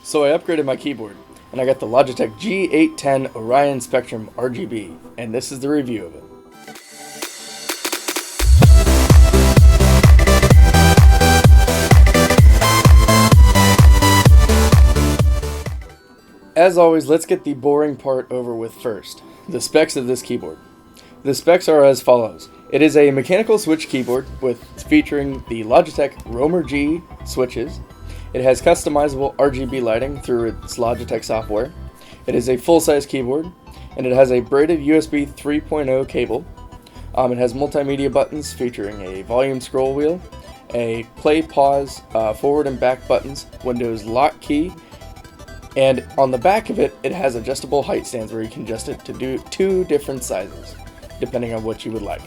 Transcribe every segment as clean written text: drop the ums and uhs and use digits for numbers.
So I upgraded my keyboard, and I got the Logitech G810 Orion Spectrum RGB, and this is the review of it. As always, let's get the boring part over with first. The specs of this keyboard. The specs are as follows. It is a mechanical switch keyboard featuring the Logitech Roamer G switches. It has customizable RGB lighting through its Logitech software. It is a full-size keyboard, and it has a braided USB 3.0 cable. It has multimedia buttons featuring a volume scroll wheel, a play, pause, forward and back buttons, Windows lock key, and on the back of it, it has adjustable height stands where you can adjust it to do 2 different sizes, depending on what you would like.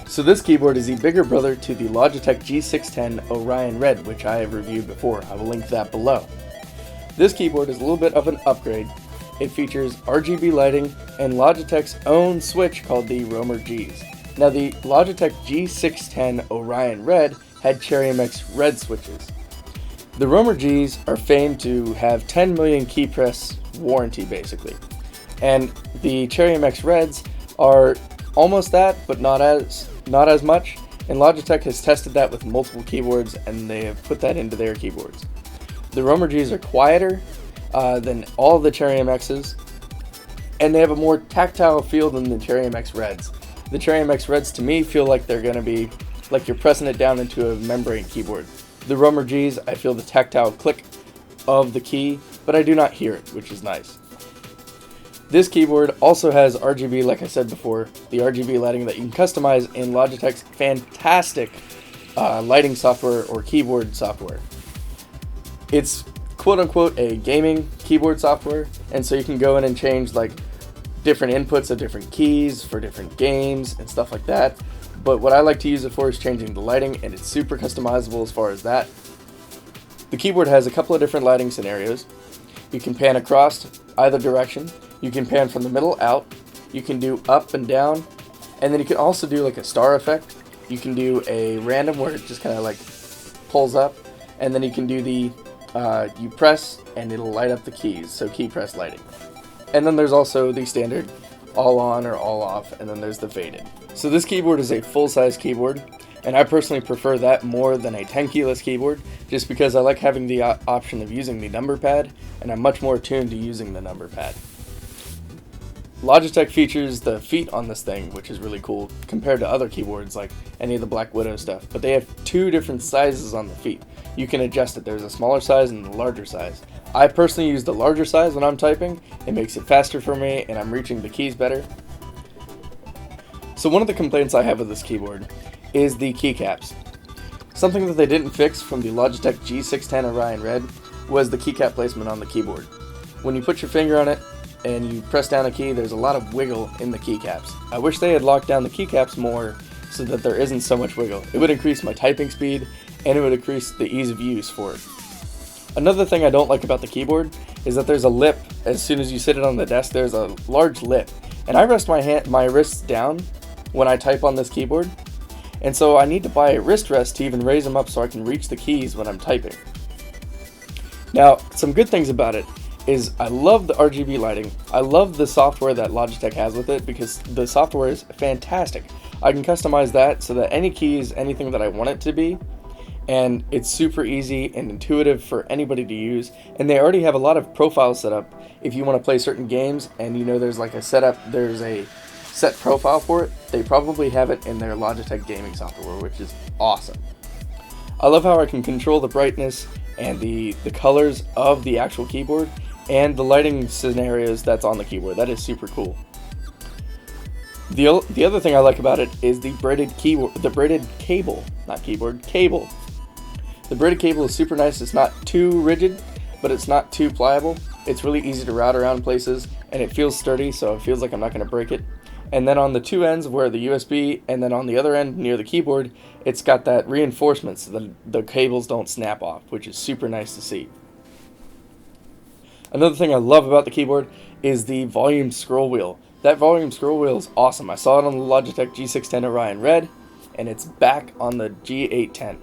So this keyboard is the bigger brother to the Logitech G610 Orion Red, which I have reviewed before. I will link that below. This keyboard is a little bit of an upgrade. It features RGB lighting and Logitech's own switch called the Roamer Gs. Now the Logitech G610 Orion Red had Cherry MX Red switches. The Roamer Gs are famed to have 10 million key press warranty basically. And the Cherry MX Reds are almost that, but not as much, and Logitech has tested that with multiple keyboards, and they have put that into their keyboards. The Roamer Gs are quieter than all the Cherry MXs, and they have a more tactile feel than the Cherry MX Reds. The Cherry MX Reds to me feel like they're going to be like you're pressing it down into a membrane keyboard. The Roamer Gs, I feel the tactile click of the key, but I do not hear it, which is nice. This keyboard also has RGB, like I said before, the RGB lighting that you can customize in Logitech's fantastic lighting software or keyboard software. It's quote-unquote a gaming keyboard software, and so you can go in and change like different inputs of different keys for different games and stuff like that. But what I like to use it for is changing the lighting, and it's super customizable as far as that. The keyboard has a couple of different lighting scenarios. You can pan across either direction. You can pan from the middle out, you can do up and down, and then you can also do like a star effect. You can do a random where it just kind of like pulls up, and then you can do the, you press and it'll light up the keys, so key press lighting. And then there's also the standard all on or all off, and then there's the faded. So this keyboard is a full-size keyboard, and I personally prefer that more than a 10-keyless keyboard, just because I like having the option of using the number pad, and I'm much more attuned to using the number pad. Logitech features the feet on this thing, which is really cool compared to other keyboards like any of the Black Widow stuff, but they have 2 different sizes on the feet. You can adjust it. There's a smaller size and a larger size. I personally use the larger size when I'm typing. It makes it faster for me and I'm reaching the keys better. So one of the complaints I have with this keyboard is the keycaps. Something that they didn't fix from the Logitech G610 Orion Red was the keycap placement on the keyboard. When you put your finger on it and you press down a key, there's a lot of wiggle in the keycaps. I wish they had locked down the keycaps more so that there isn't so much wiggle. It would increase my typing speed and it would increase the ease of use for it. Another thing I don't like about the keyboard is that there's a lip. As soon as you sit it on the desk, there's a large lip. And I rest my wrists down when I type on this keyboard. And so I need to buy a wrist rest to even raise them up so I can reach the keys when I'm typing. Now, some good things about it is I love the RGB lighting. I love the software that Logitech has with it because the software is fantastic. I can customize that so that any key is anything that I want it to be, and it's super easy and intuitive for anybody to use, and they already have a lot of profiles set up if you want to play certain games and you know there's like a there's a set profile for it. They probably have it in their Logitech gaming software, which is awesome. I love how I can control the brightness and the colors of the actual keyboard and the lighting scenarios that's on the keyboard. That is super cool. The other thing I like about it is the braided cable. The braided cable is super nice. It's not too rigid, but it's not too pliable. It's really easy to route around places, and it feels sturdy, so it feels like I'm not going to break it. And then on the 2 ends where the USB, and then on the other end near the keyboard, it's got that reinforcement so that the cables don't snap off, which is super nice to see. Another thing I love about the keyboard is the volume scroll wheel. That volume scroll wheel is awesome. I saw it on the Logitech G610 Orion Red, and it's back on the G810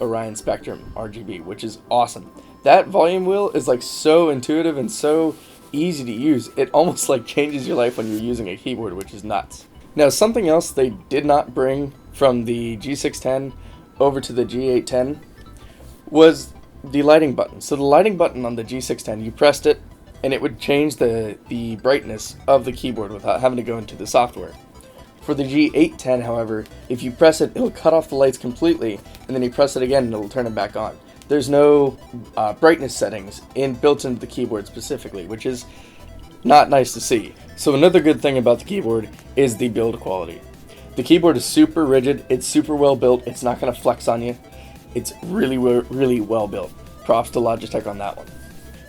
Orion Spectrum RGB, which is awesome. That volume wheel is like so intuitive and so easy to use. It almost like changes your life when you're using a keyboard, which is nuts. Now, something else they did not bring from the G610 over to the G810 was the lighting button. So the lighting button on the G610, you pressed it and it would change the brightness of the keyboard without having to go into the software. For the G810, however, if you press it, it'll cut off the lights completely, and then you press it again and it'll turn them back on. There's no brightness settings built into the keyboard specifically, which is not nice to see. So another good thing about the keyboard is the build quality. The keyboard is super rigid, it's super well built, it's not going to flex on you. It's really well built. Props to Logitech on that one.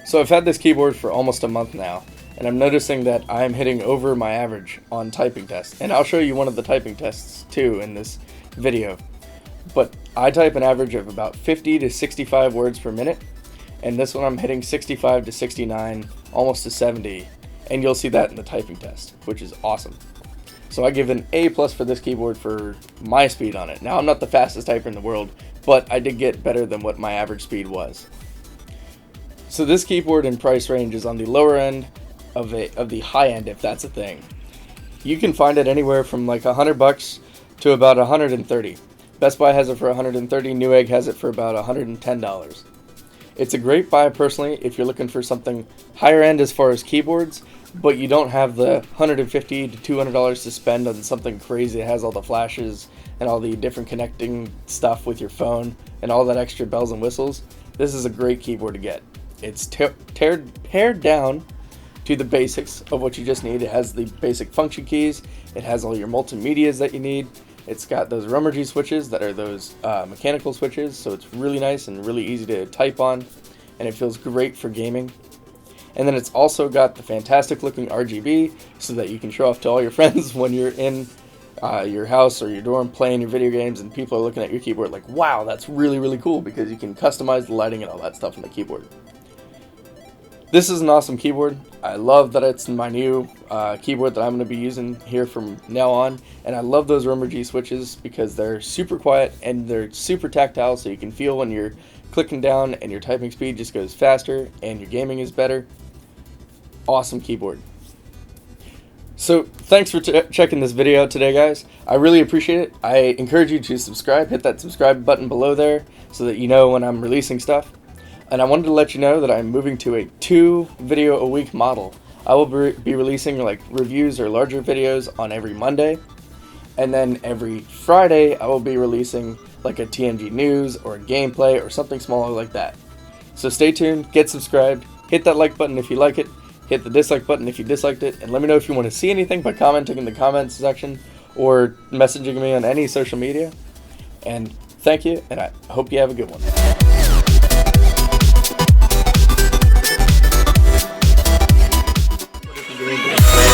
So I've had this keyboard for almost a month now, and I'm noticing that I'm hitting over my average on typing tests. And I'll show you one of the typing tests too in this video. But I type an average of about 50 to 65 words per minute, and this one I'm hitting 65 to 69, almost to 70, and you'll see that in the typing test, which is awesome. So I give an A+ for this keyboard for my speed on it. Now, I'm not the fastest typer in the world, but I did get better than what my average speed was. So this keyboard in price range is on the lower end of the high end, if that's a thing. You can find it anywhere from like $100 to about $130. Best Buy has it for $130, Newegg has it for about $110. It's a great buy personally if you're looking for something higher end as far as keyboards, but you don't have the $150 to $200 to spend on something crazy that has all the flashes and all the different connecting stuff with your phone and all that extra bells and whistles. This is a great keyboard to get. It's pared down to the basics of what you just need. It has the basic function keys. It has all your multimedias that you need. It's got those Romer G switches that are those mechanical switches, so it's really nice and really easy to type on, and it feels great for gaming. And then it's also got the fantastic looking RGB so that you can show off to all your friends when you're in your house or your dorm playing your video games and people are looking at your keyboard like, wow, that's really cool, because you can customize the lighting and all that stuff on the keyboard. This is an awesome keyboard. I love that it's my new keyboard that I'm going to be using here from now on. And I love those Romer G switches because they're super quiet and they're super tactile, so you can feel when you're clicking down and your typing speed just goes faster and your gaming is better. Awesome keyboard. So thanks for checking this video out today, guys. I really appreciate it. I encourage you to subscribe. Hit that subscribe button below there so that you know when I'm releasing stuff. And I wanted to let you know that I'm moving to a 2-video-a-week model. I will be releasing like reviews or larger videos on every Monday. And then every Friday, I will be releasing like a TNG news or a gameplay or something smaller like that. So stay tuned, get subscribed, hit that like button if you like it, hit the dislike button if you disliked it, and let me know if you want to see anything by commenting in the comments section or messaging me on any social media. And thank you, and I hope you have a good one. Doing